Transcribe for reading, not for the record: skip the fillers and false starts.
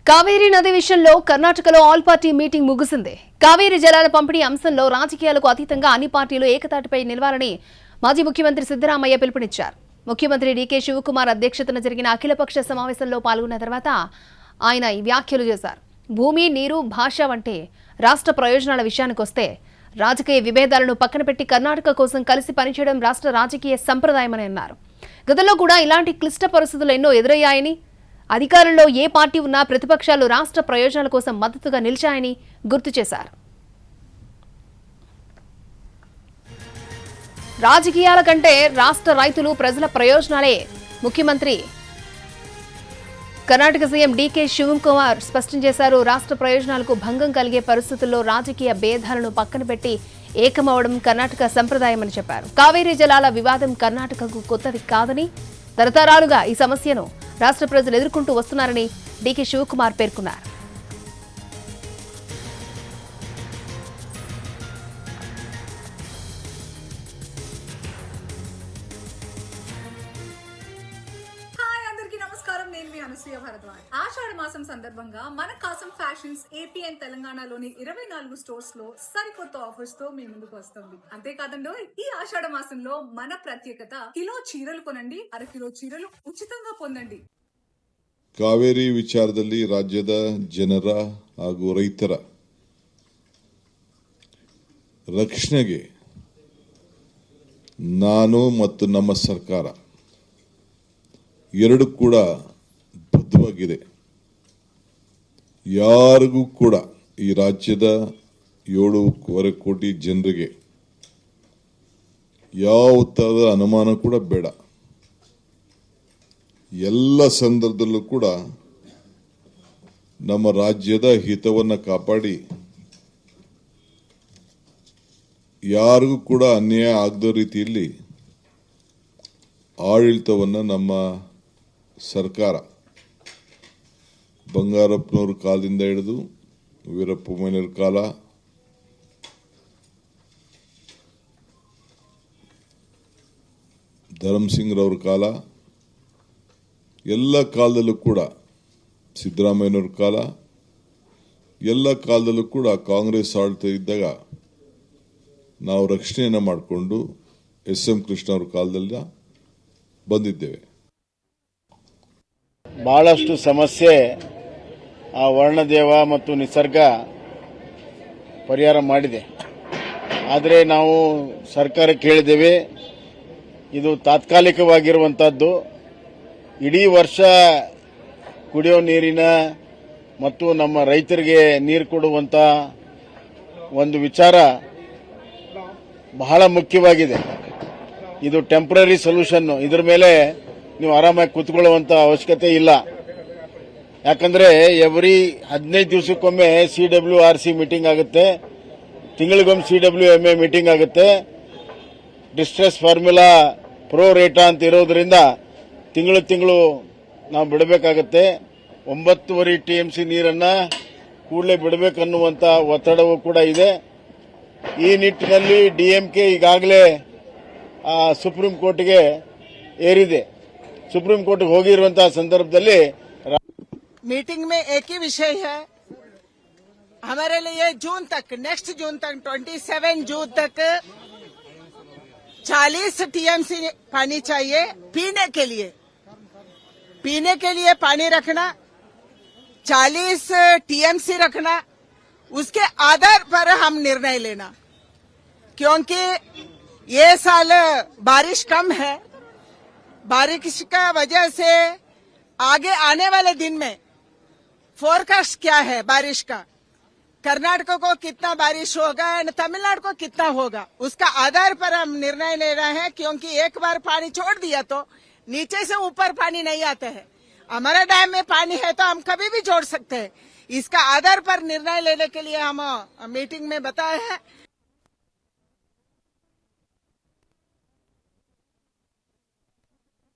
కావేరీ నది విషయంలో కర్ణాటకలో ఆల్ పార్టీ మీటింగ్ ముగిసింది. కావేరీ జలాల పంపిణీ అంశంలో రాజకీయాలకు అతీతంగా అన్ని పార్టీలు ఏకతాటిపై నిలవాలని మాజీ ముఖ్యమంత్రి సిద్ధరామయ్య పిలుపునిచ్చారు. ముఖ్యమంత్రి డీకే శివకుమార్ అధ్యక్షతన జరిగిన అఖిలపక్ష సమావేశంలో పాల్గొన్న తర్వాత ఆయన ఈ వ్యాఖ్యలు చేశారు. భూమి, నీరు, భాష వంటి రాష్ట్ర ప్రయోజనాల విషయానికొస్తే రాజకీయ విభేదాలను పక్కన పెట్టి కర్ణాటక కోసం కలిసి పనిచేయడం రాష్ట్ర రాజకీయ సంప్రదాయమని అన్నారు. గతంలో కూడా ఇలాంటి క్లిష్ట పరిస్థితులు ఎన్నో ఎదురయ్యాయని, అధికారంలో ఏ పార్టీ ఉన్నా ప్రతిపక్షాలు రాష్ట్ర ప్రయోజనాల కోసం మద్దతుగా నిలిచాయని గుర్తు చేశారు. రాజకీయాల కంటే రాష్ట్ర రైతులు, ప్రజల ప్రయోజనాలే ముఖ్యమంత్రి కర్ణాటక సీఎం డీకే శివకుమార్ స్పష్టం చేశారు. రాష్ట్ర ప్రయోజనాలకు భంగం కలిగే పరిస్థితుల్లో రాజకీయ భేదాలను పక్కన పెట్టి ఏకమవడం కర్ణాటక సంప్రదాయమని చెప్పారు. కావేరీ జలాల వివాదం కర్ణాటకకు కొత్తది కాదని, తరతరాలుగా ఈ సమస్యను రాష్ట్ర ప్రజలు ఎదుర్కొంటూ వస్తున్నారని డీకే శివకుమార్ పేర్కొన్నారు. ఆషాఢ మాసం సందర్భంగా మన కాసం ఫ్యాషన్స్ ఏపీ అండ్ తెలంగాణలోని 24 స్టోర్స్ లో సరికొత్త ఆఫర్స్ తో మీ ముందుకు వస్తుంది. అంతేకాదండో ఈ ఆషాఢ మాసంలో మన ప్రత్యేకత కిలో చీరలు కొనండి, అరకిలో చీరలు ఉచితంగా పొందండి. ಕಾವೇರಿ ವಿಚಾರದಲ್ಲಿ ರಾಜ್ಯದ ಜನರ ಹಾಗೂ ರೈತರ ರಕ್ಷಣೆಗೆ ನಾನು ಮತ್ತು ನಮ್ಮ ಸರ್ಕಾರ ಎರಡು ಕೂಡ ಬದ್ಧವಾಗಿದೆ. ಯಾರಿಗೂ ಕೂಡ ಈ ರಾಜ್ಯದ 7.25 ಕೋಟಿ ಜನರಿಗೆ ಯಾವ ತರಹದ ಅನುಮಾನ ಕೂಡ ಬೇಡ. ಎಲ್ಲ ಸಂದರ್ಭದಲ್ಲೂ ಕೂಡ ನಮ್ಮ ರಾಜ್ಯದ ಹಿತವನ್ನು ಕಾಪಾಡಿ ಯಾರಿಗೂ ಕೂಡ ಅನ್ಯಾಯ ಆಗದ ರೀತಿಯಲ್ಲಿ ಆಡಳಿತವನ್ನು ನಮ್ಮ ಸರ್ಕಾರ ಬಂಗಾರಪ್ಪನವ್ರ ಕಾಲದಿಂದ ಹಿಡಿದು ವೀರಪ್ಪ ಮೊಯ್ಲಿಯವ್ರ ಕಾಲ, ಧರ್ಮಸಿಂಗ್ರವ್ರ ಕಾಲ, ಎಲ್ಲ ಕಾಲದಲ್ಲೂ ಕೂಡ ಸಿದ್ದರಾಮಯ್ಯನವ್ರ ಕಾಲ, ಎಲ್ಲ ಕಾಲದಲ್ಲೂ ಕೂಡ ಕಾಂಗ್ರೆಸ್ ಆಡಳಿತ ಇದ್ದಾಗ ನಾವು ರಕ್ಷಣೆಯನ್ನು ಮಾಡಿಕೊಂಡು ಎಸ್.ಎಂ. ಕೃಷ್ಣ ಅವ್ರ ಕಾಲದಲ್ಲಿ ಬಂದಿದ್ದೇವೆ. ಬಹಳಷ್ಟು ಸಮಸ್ಯೆ ಆ ವರ್ಣದೇವ ಮತ್ತು ನಿಸರ್ಗ ಪರಿಹಾರ ಮಾಡಿದೆ. ಆದರೆ ನಾವು ಸರ್ಕಾರಕ್ಕೆ ಹೇಳಿದ್ದೇವೆ, ಇದು ತಾತ್ಕಾಲಿಕವಾಗಿರುವಂತಹದ್ದು. ಇಡೀ ವರ್ಷ ಕುಡಿಯೋ ನೀರಿನ ಮತ್ತು ನಮ್ಮ ರೈತರಿಗೆ ನೀರು ಕೊಡುವಂತ ಒಂದು ವಿಚಾರ ಬಹಳ ಮುಖ್ಯವಾಗಿದೆ. ಇದು ಟೆಂಪರರಿ ಸೊಲ್ಯೂಷನ್. ಇದರ ಮೇಲೆ ನೀವು ಆರಾಮಾಗಿ ಕೂತ್ಕೊಳ್ಳುವಂತ ಅವಶ್ಯಕತೆ ಇಲ್ಲ. ಯಾಕಂದ್ರೆ ಎವ್ರಿ 15 ದಿವಸಕ್ಕೊಮ್ಮೆ CWRC ಮೀಟಿಂಗ್ ಆಗುತ್ತೆ, ತಿಂಗಳಿಗೊಮ್ಮೆ CWMA ಮೀಟಿಂಗ್ ಆಗುತ್ತೆ. ಡಿಸ್ಟ್ರೆಸ್ ಫಾರ್ಮುಲಾ ಪ್ರೋ ರೇಟಾ ಅಂತ ಇರೋದ್ರಿಂದ ತಿಂಗಳು ನಾವು ಬಿಡಬೇಕಾಗತ್ತೆ. 9.5 TMC ನೀರನ್ನ ಕೂಡಲೇ ಬಿಡಬೇಕನ್ನುವಂತ ಒತ್ತಡವೂ ಕೂಡ ಇದೆ. ಈ ನಿಟ್ಟಿನಲ್ಲಿ DMK ಈಗಾಗಲೇ ಸುಪ್ರೀಂ ಕೋರ್ಟ್ಗೆ ಏರಿದೆ. सुप्रीम कोर्ट ಹೋಗಿರುವಂತಹ ಸಂದರ್ಭದಲ್ಲಿ मीटिंग में एक ही विषय है हमारे लिए, जून तक, नेक्स्ट जून तक 27 जून तक 40 TMC पानी चाहिए पीने के लिए पानी रखना, 40 TMC रखना, उसके आधार पर हम निर्णय लेना. क्योंकि ये साल बारिश कम है, बारिश का वजह से आगे आने वाले दिन में फोरकास्ट क्या है बारिश का, कर्नाटक को कितना बारिश होगा और तमिलनाडु को कितना होगा, उसका आधार पर हम निर्णय ले रहे हैं. क्योंकि एक बार पानी छोड़ दिया तो नीचे से ऊपर पानी नहीं आता है. हमारा डैम में पानी है तो हम कभी भी छोड़ सकते हैं. इसका आधार पर निर्णय लेने के लिए हम मीटिंग में बताए हैं.